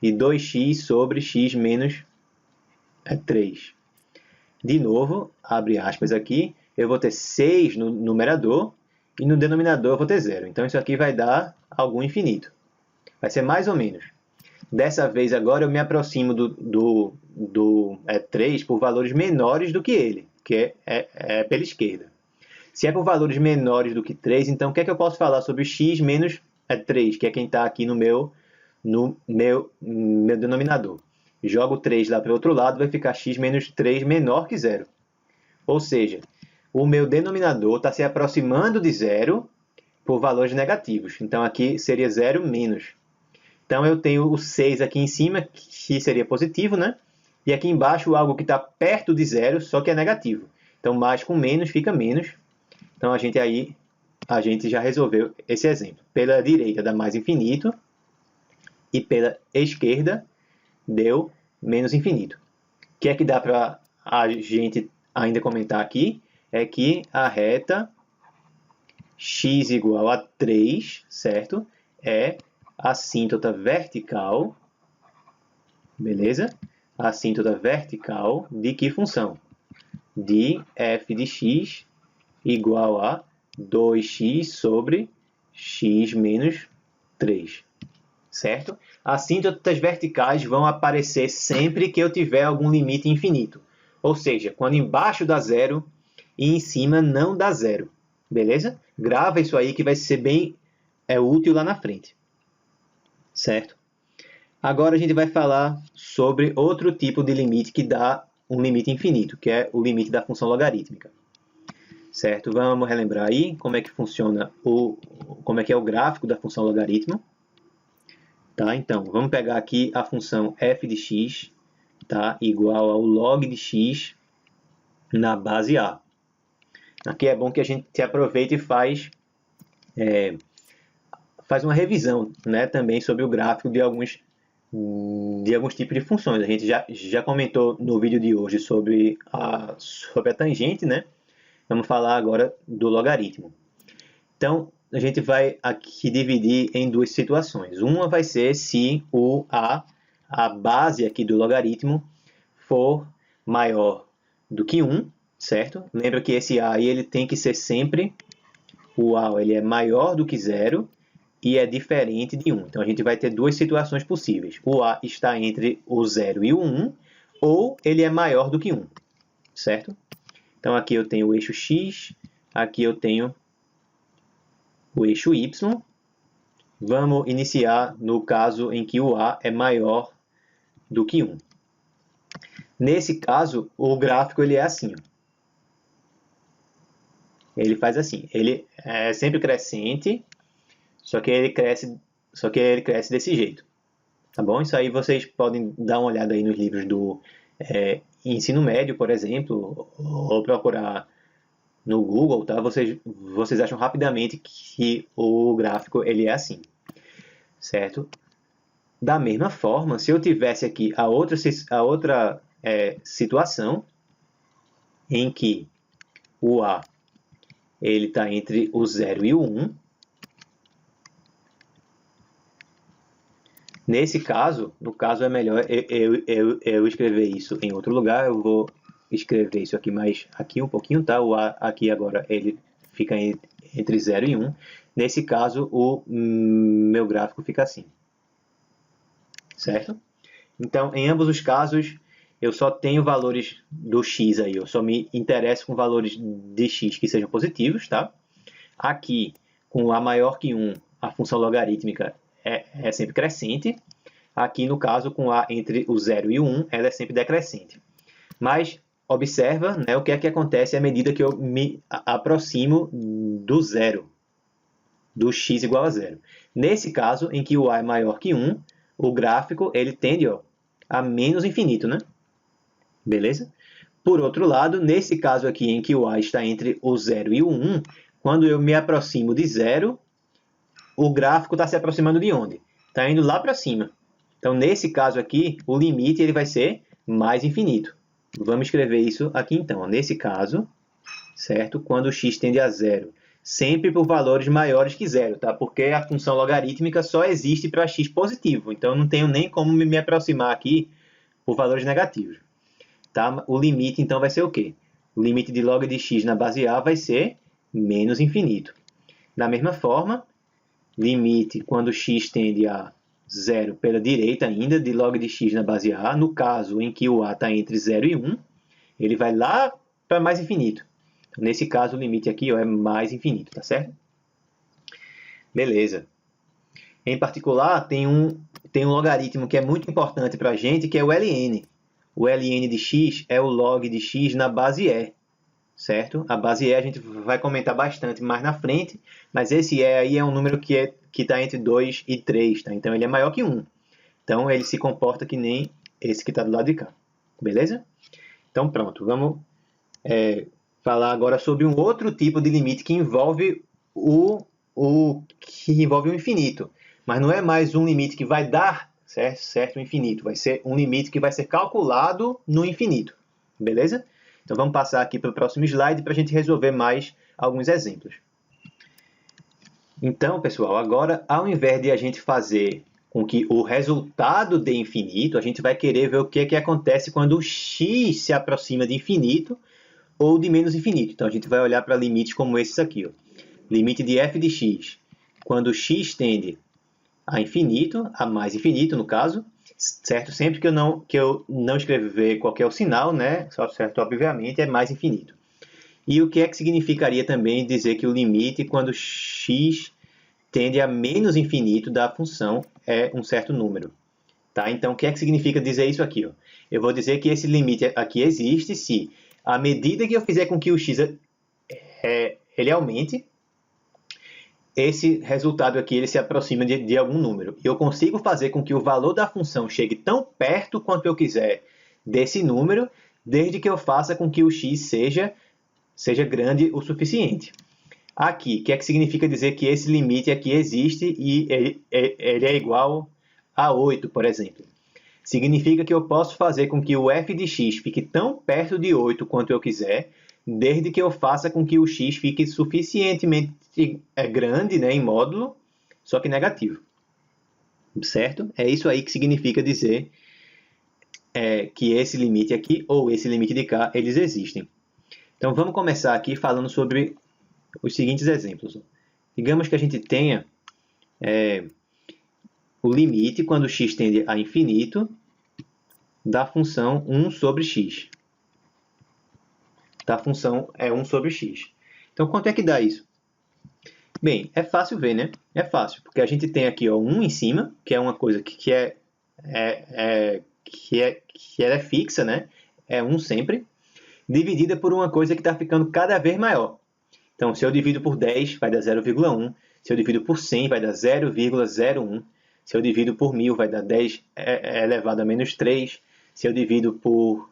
de 2x sobre x menos 3. De novo, abre aspas aqui, eu vou ter 6 no numerador e no denominador eu vou ter 0. Então, isso aqui vai dar algum infinito. Vai ser mais ou menos. Dessa vez, agora, eu me aproximo do 3 por valores menores do que ele, que é pela esquerda. Se é por valores menores do que 3, então o que é que eu posso falar sobre x menos 3, que é quem está aqui no meu denominador? Jogo 3 lá para o outro lado, vai ficar x menos 3 menor que 0. Ou seja, o meu denominador está se aproximando de 0 por valores negativos. Então, aqui seria 0 menos. Então, eu tenho o 6 aqui em cima, que seria positivo, né? E aqui embaixo, algo que está perto de 0, só que é negativo. Então, mais com menos fica menos. Então, a gente já resolveu esse exemplo. Pela direita dá mais infinito e pela esquerda deu menos infinito. O que é que dá para a gente ainda comentar aqui? É que a reta x igual a 3, certo? É a assíntota vertical, beleza? A assíntota vertical de que função? De f de x igual a 2x sobre x menos 3, certo? As assíntotas verticais vão aparecer sempre que eu tiver algum limite infinito. Ou seja, quando embaixo dá zero e em cima não dá zero. Beleza? Grava isso aí que vai ser bem útil lá na frente. Certo? Agora a gente vai falar sobre outro tipo de limite que dá um limite infinito, que é o limite da função logarítmica. Certo? Vamos relembrar aí como é que funciona como é que é o gráfico da função logaritmo. Tá? Então, vamos pegar aqui a função f de x, tá? Igual ao log de x na base A. Aqui é bom que a gente aproveite e faz uma revisão, né, também sobre o gráfico de alguns tipos de funções. A gente já comentou no vídeo de hoje sobre a tangente, né? Vamos falar agora do logaritmo. Então, a gente vai aqui dividir em duas situações. Uma vai ser se a base aqui do logaritmo for maior do que 1, certo? Lembra que esse a aí ele tem que ser sempre, o a ele é maior do que 0 e é diferente de 1. Então, a gente vai ter duas situações possíveis. O a está entre o 0 e o 1, ou ele é maior do que 1, certo? Então, aqui eu tenho o eixo x, aqui eu tenho o eixo y. Vamos iniciar no caso em que o a é maior do que 1. Nesse caso, o gráfico ele é assim. Ele faz assim. Ele é sempre crescente, só que ele cresce desse jeito. Tá bom? Isso aí vocês podem dar uma olhada aí nos livros do ensino médio, por exemplo, ou procurar no Google, tá? Vocês acham rapidamente que o gráfico ele é assim, certo? Da mesma forma, se eu tivesse aqui a outra situação em que o a ele está entre o 0 e o 1, nesse caso, no caso é melhor eu escrever isso em outro lugar. Eu vou escrever isso aqui mais aqui um pouquinho, tá? O a aqui agora ele fica entre 0 e 1. Nesse caso, o meu gráfico fica assim, certo? Então, em ambos os casos, eu só tenho valores do x aí. Eu só me interesso com valores de x que sejam positivos, tá? Aqui, com a maior que 1, a função logarítmica é sempre crescente. Aqui, no caso, com a entre o 0 e o 1, ela é sempre decrescente. Mas, observa, né, o que é que acontece à medida que eu me aproximo do zero, do x igual a 0. Nesse caso, em que o a é maior que 1, o gráfico ele tende a menos infinito, né? Beleza? Por outro lado, nesse caso aqui, em que o a está entre o 0 e o 1, quando eu me aproximo de 0, o gráfico está se aproximando de onde? Está indo lá para cima. Então, nesse caso aqui, o limite ele vai ser mais infinito. Vamos escrever isso aqui então. Nesse caso, certo? Quando o x tende a 0, sempre por valores maiores que 0, tá? Porque a função logarítmica só existe para x positivo. Então, não tenho nem como me aproximar aqui por valores negativos. Tá? O limite, então, vai ser o quê? O limite de log de x na base A vai ser menos infinito. Da mesma forma, limite quando x tende a 0 pela direita ainda, de log de x na base A, no caso em que o a está entre 0 e 1, ele vai lá para mais infinito. Então, nesse caso, o limite aqui é mais infinito, tá certo? Beleza. Em particular, tem um logaritmo que é muito importante para a gente, que é o ln. O ln de x é o log de x na base E, certo? A base E a gente vai comentar bastante mais na frente, mas esse E aí é um número que está entre 2 e 3, tá? Então ele é maior que 1. Então ele se comporta que nem esse que está do lado de cá, beleza? Então pronto, vamos falar agora sobre um outro tipo de limite que envolve que envolve o infinito. Mas não é mais um limite que vai dar certo o infinito. Vai ser um limite que vai ser calculado no infinito. Beleza? Então vamos passar aqui para o próximo slide para a gente resolver mais alguns exemplos. Então, pessoal, agora ao invés de a gente fazer com que o resultado dê infinito, a gente vai querer ver o que acontece quando o x se aproxima de infinito ou de menos infinito. Então, a gente vai olhar para limites como esses aqui. Ó. Limite de f de x, quando x tende a infinito, a mais infinito no caso, certo? Sempre que eu não escrever qual é o sinal, né? Só certo, obviamente, é mais infinito. E o que é que significaria também dizer que o limite quando x tende a menos infinito da função é um certo número? Tá? Então, o que é que significa dizer isso aqui? Ó? Eu vou dizer que esse limite aqui existe se, à medida que eu fizer com que o x ele aumente, esse resultado aqui ele se aproxima de algum número. E eu consigo fazer com que o valor da função chegue tão perto quanto eu quiser desse número, desde que eu faça com que o x seja grande o suficiente. Aqui, o que é que significa dizer que esse limite aqui existe e ele é igual a 8, por exemplo? Significa que eu posso fazer com que o f de x fique tão perto de 8 quanto eu quiser, desde que eu faça com que o x fique suficientemente grande, né, em módulo, só que negativo. Certo? É isso aí que significa dizer que esse limite aqui ou esse limite de cá, eles existem. Então, vamos começar aqui falando sobre os seguintes exemplos. Digamos que a gente tenha o limite quando x tende a infinito da função 1 sobre x. Da função é 1 sobre x. Então, quanto é que dá isso? Bem, é fácil ver, né? É fácil, porque a gente tem aqui ó, 1 em cima, que é uma coisa que ela é fixa, né? É 1 sempre, dividida por uma coisa que está ficando cada vez maior. Então, se eu divido por 10, vai dar 0,1. Se eu divido por 100, vai dar 0,01. Se eu divido por 1000, vai dar 10 elevado a menos 3. Se eu divido por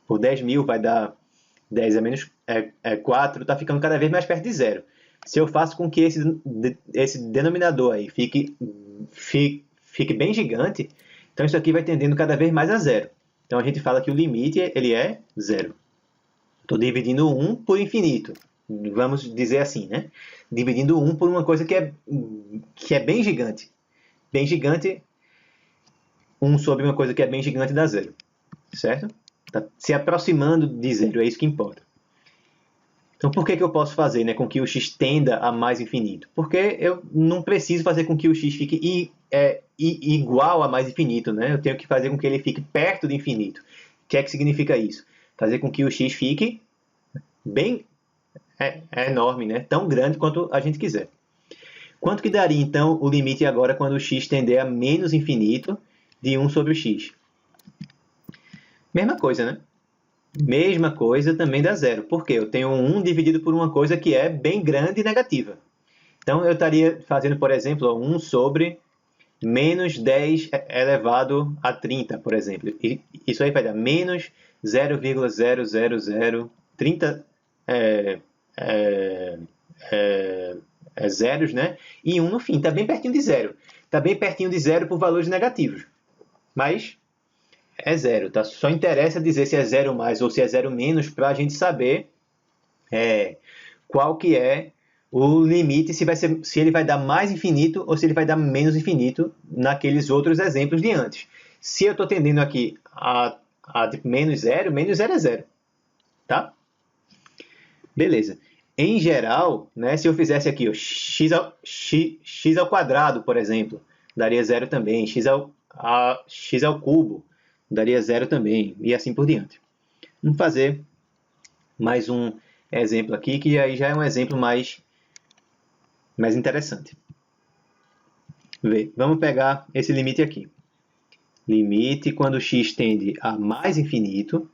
10.000, vai dar 10 a menos 4. Está ficando cada vez mais perto de zero. Se eu faço com que esse denominador aí fique bem gigante, então isso aqui vai tendendo cada vez mais a zero. Então a gente fala que o limite ele é zero. Estou dividindo 1 por infinito. Vamos dizer assim, né? Dividindo 1 por uma coisa que é bem gigante. Bem gigante, 1 sobre uma coisa que é bem gigante dá zero. Certo? Está se aproximando de zero, é isso que importa. Então, por que eu posso fazer, né, com que o x tenda a mais infinito? Porque eu não preciso fazer com que o x fique igual a mais infinito, né? Eu tenho que fazer com que ele fique perto do infinito. O que é que significa isso? Fazer com que o x fique bem enorme, né? Tão grande quanto a gente quiser. Quanto que daria, então, o limite agora quando o x tender a menos infinito de 1 sobre o x? Mesma coisa, né? Mesma coisa também dá zero. Por quê? Eu tenho 1 dividido por uma coisa que é bem grande e negativa. Então, eu estaria fazendo, por exemplo, 1 sobre menos 10 elevado a 30, por exemplo. E isso aí vai dar menos 0,00030 zeros, né? E 1 no fim. Está bem pertinho de zero. Está bem pertinho de zero por valores negativos. Mas é zero, tá? Só interessa dizer se é zero mais ou se é zero menos para a gente saber qual que é o limite, se ele vai dar mais infinito ou se ele vai dar menos infinito naqueles outros exemplos de antes. Se eu estou tendendo aqui a menos zero é zero. Tá? Beleza. Em geral, né, se eu fizesse aqui ó, x ao quadrado, por exemplo, daria zero também. X ao cubo daria zero também, e assim por diante. Vamos fazer mais um exemplo aqui, que aí já é um exemplo mais interessante. Vamos pegar esse limite aqui. Limite quando x tende a mais infinito,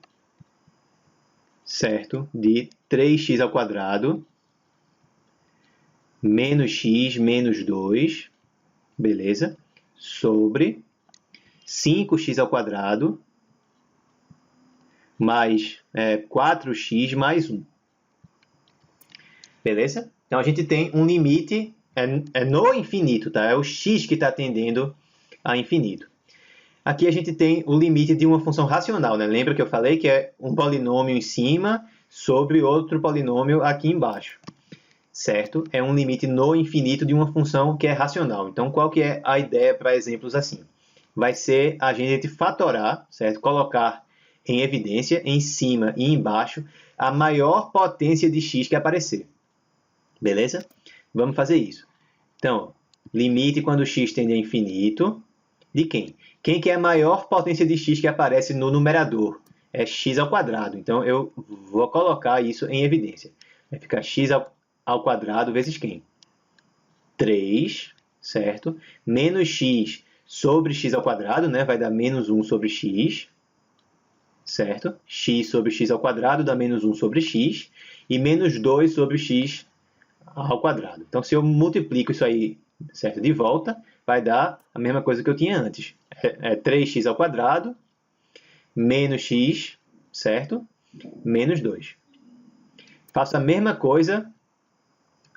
certo? De 3x ao quadrado menos x menos 2, beleza? Sobre 5x ao quadrado mais 4x mais 1. Beleza? Então, a gente tem um limite no infinito, tá? É o x que está tendendo a infinito. Aqui a gente tem o limite de uma função racional, né? Lembra que eu falei que é um polinômio em cima sobre outro polinômio aqui embaixo, certo? É um limite no infinito de uma função que é racional. Então, qual que é a ideia para exemplos assim? Vai ser a gente fatorar, certo? Colocar em evidência, em cima e embaixo, a maior potência de x que aparecer. Beleza? Vamos fazer isso. Então, limite quando x tende a infinito, de quem? Quem que é a maior potência de x que aparece no numerador? É x ao quadrado. Então, eu vou colocar isso em evidência. Vai ficar x ao quadrado vezes quem? 3, certo? Menos x sobre x ao quadrado, né? Vai dar menos 1 sobre x, certo? X sobre x ao quadrado dá menos 1 sobre x. E menos 2 sobre x ao quadrado. Então, se eu multiplico isso aí, certo, de volta, vai dar a mesma coisa que eu tinha antes. É 3x ao quadrado menos x, certo? Menos 2. Faço a mesma coisa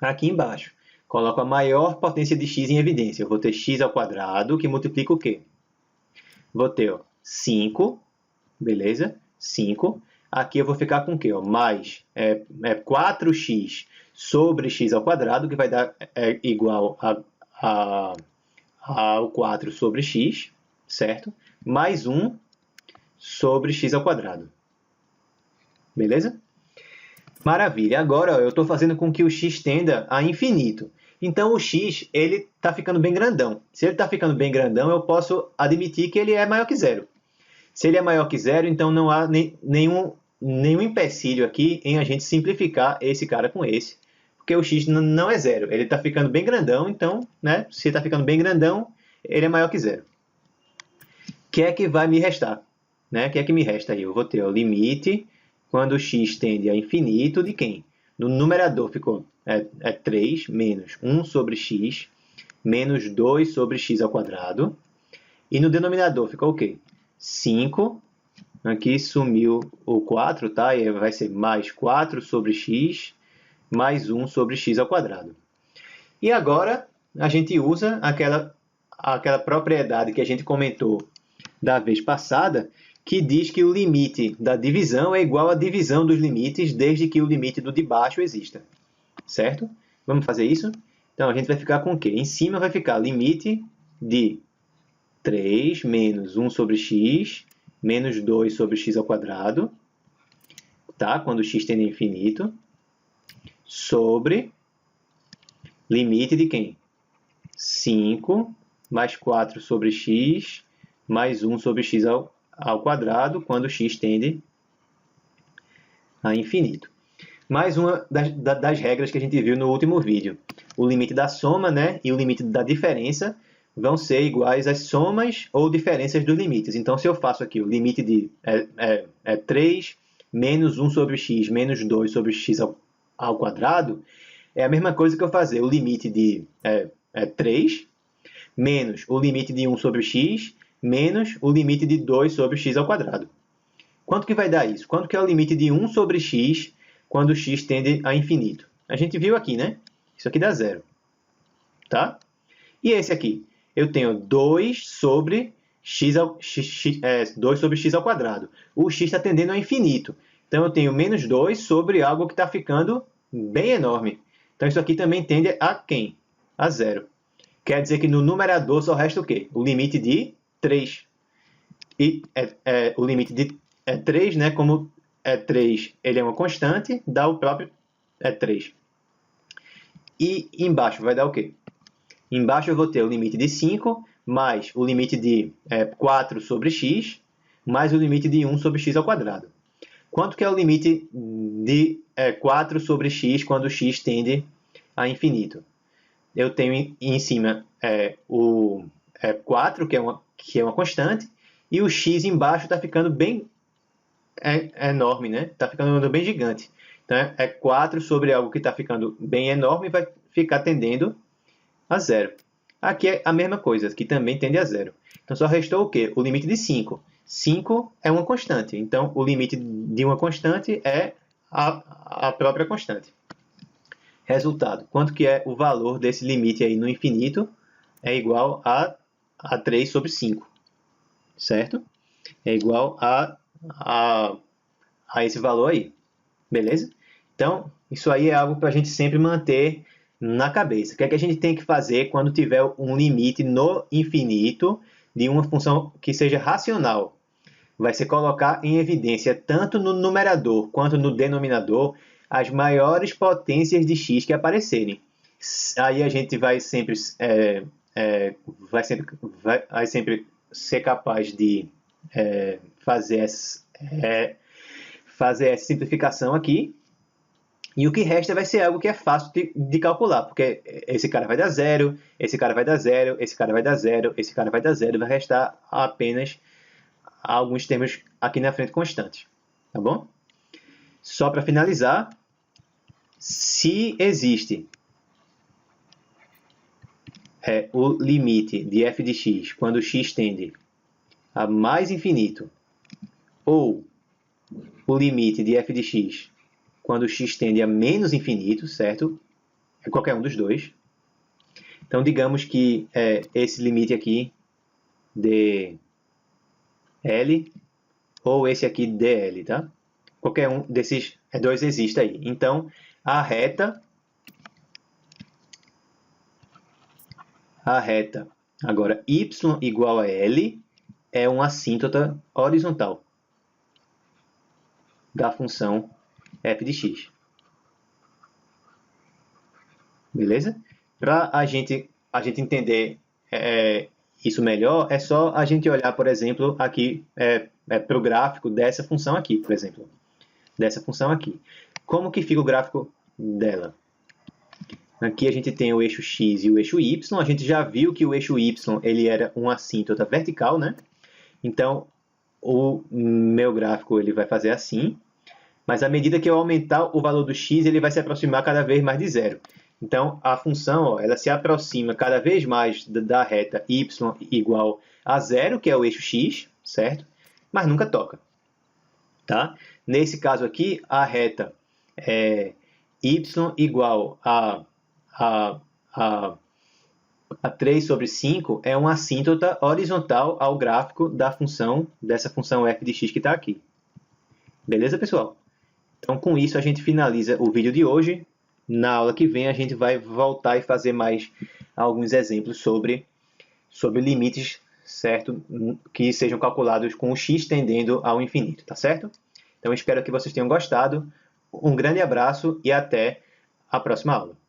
aqui embaixo. Coloco a maior potência de x em evidência. Eu vou ter x ao quadrado, que multiplica o quê? Vou ter 5, beleza? 5. Aqui eu vou ficar com o quê? Mais 4x sobre x ao quadrado, que vai dar igual ao 4 sobre x, certo? Mais 1 sobre x ao quadrado. Beleza? Maravilha. Agora eu estou fazendo com que o x tenda a infinito. Então o x ele está ficando bem grandão. Se ele está ficando bem grandão, eu posso admitir que ele é maior que zero. Se ele é maior que zero, então não há nenhum empecilho aqui em a gente simplificar esse cara com esse, porque o x não é zero. Ele está ficando bem grandão, então, né, se está ficando bem grandão, ele é maior que zero. O que é que vai me restar? Né? O que é que me resta aí? Eu vou ter o limite quando x tende a infinito de quem? No numerador ficou 3 menos 1 sobre x menos 2 sobre x ao quadrado. E no denominador ficou o quê? 5. Aqui sumiu o 4, tá? E vai ser mais 4 sobre x mais 1 sobre x ao quadrado. E agora a gente usa aquela propriedade que a gente comentou da vez passada, que diz que o limite da divisão é igual à divisão dos limites, desde que o limite do de baixo exista. Certo? Vamos fazer isso? Então, a gente vai ficar com o quê? Em cima vai ficar limite de 3 menos 1 sobre x menos 2 sobre x ao quadrado, tá? Quando x tende a infinito, sobre limite de quem? 5 mais 4 sobre x mais 1 sobre x ao quadrado, quando x tende a infinito. Mais uma das regras que a gente viu no último vídeo. O limite da soma, né, e o limite da diferença vão ser iguais às somas ou diferenças dos limites. Então, se eu faço aqui o limite de 3 menos 1 sobre x menos 2 sobre x ao quadrado, é a mesma coisa que eu fazer o limite de 3 menos o limite de 1 sobre x menos o limite de 2 sobre x ao quadrado. Quanto que vai dar isso? Quanto que é o limite de 1 sobre x quando x tende a infinito? A gente viu aqui, né? Isso aqui dá zero. Tá? E esse aqui? Eu tenho 2 sobre x ao quadrado. O x está tendendo a infinito. Então, eu tenho menos 2 sobre algo que está ficando bem enorme. Então, isso aqui também tende a quem? A zero. Quer dizer que no numerador só resta o quê? O limite de 3. E o limite de 3, né? Como 3 ele é uma constante, dá o próprio 3. E embaixo vai dar o quê? Embaixo eu vou ter o limite de 5, mais o limite de 4 sobre x, mais o limite de 1 sobre x ao quadrado. Quanto que é o limite de 4 sobre x quando x tende a infinito? Eu tenho em cima o 4, que é uma constante, e o x embaixo está ficando bem enorme, né? Está ficando bem gigante. Então, é 4 sobre algo que está ficando bem enorme e vai ficar tendendo a zero. Aqui é a mesma coisa, que também tende a zero. Então, só restou o quê? O limite de 5. 5 é uma constante. Então, o limite de uma constante é a própria constante. Resultado, quanto que é o valor desse limite aí no infinito? É igual a 3 sobre 5, certo? É igual a esse valor aí, beleza? Então, isso aí é algo para a gente sempre manter na cabeça. O que é que a gente tem que fazer quando tiver um limite no infinito de uma função que seja racional? Vai ser colocar em evidência, tanto no numerador quanto no denominador, as maiores potências de x que aparecerem. Aí a gente vai sempre, vai sempre ser capaz de fazer essa simplificação aqui. E o que resta vai ser algo que é fácil de calcular, porque esse cara vai dar zero, esse cara vai dar zero, esse cara vai dar zero, esse cara vai dar zero, vai restar apenas alguns termos aqui na frente constantes, tá bom? Só para finalizar, se existe o limite de f de x quando x tende a mais infinito, ou o limite de f de x quando x tende a menos infinito, certo? É qualquer um dos dois. Então, digamos que esse limite aqui, dl, ou esse aqui, dl, tá? Qualquer um desses dois existe aí. Então, a reta, agora, y igual a l, é uma assíntota horizontal da função f de x. Beleza? Para a gente entender isso melhor, é só a gente olhar, por exemplo, aqui para o gráfico dessa função aqui, por exemplo. Dessa função aqui. Como que fica o gráfico dela? Aqui a gente tem o eixo x e o eixo y. A gente já viu que o eixo y ele era uma assíntota vertical, né? Então, o meu gráfico ele vai fazer assim. Mas à medida que eu aumentar o valor do x, ele vai se aproximar cada vez mais de zero. Então, a função ela se aproxima cada vez mais da reta y igual a zero, que é o eixo x, certo? Mas nunca toca. Tá? Nesse caso aqui, a reta é y igual a 3 sobre 5 é uma assíntota horizontal ao gráfico dessa função f de x que está aqui. Beleza, pessoal? Então, com isso, a gente finaliza o vídeo de hoje. Na aula que vem, a gente vai voltar e fazer mais alguns exemplos sobre limites, certo? Que sejam calculados com o x tendendo ao infinito, tá certo? Então, espero que vocês tenham gostado. Um grande abraço e até a próxima aula.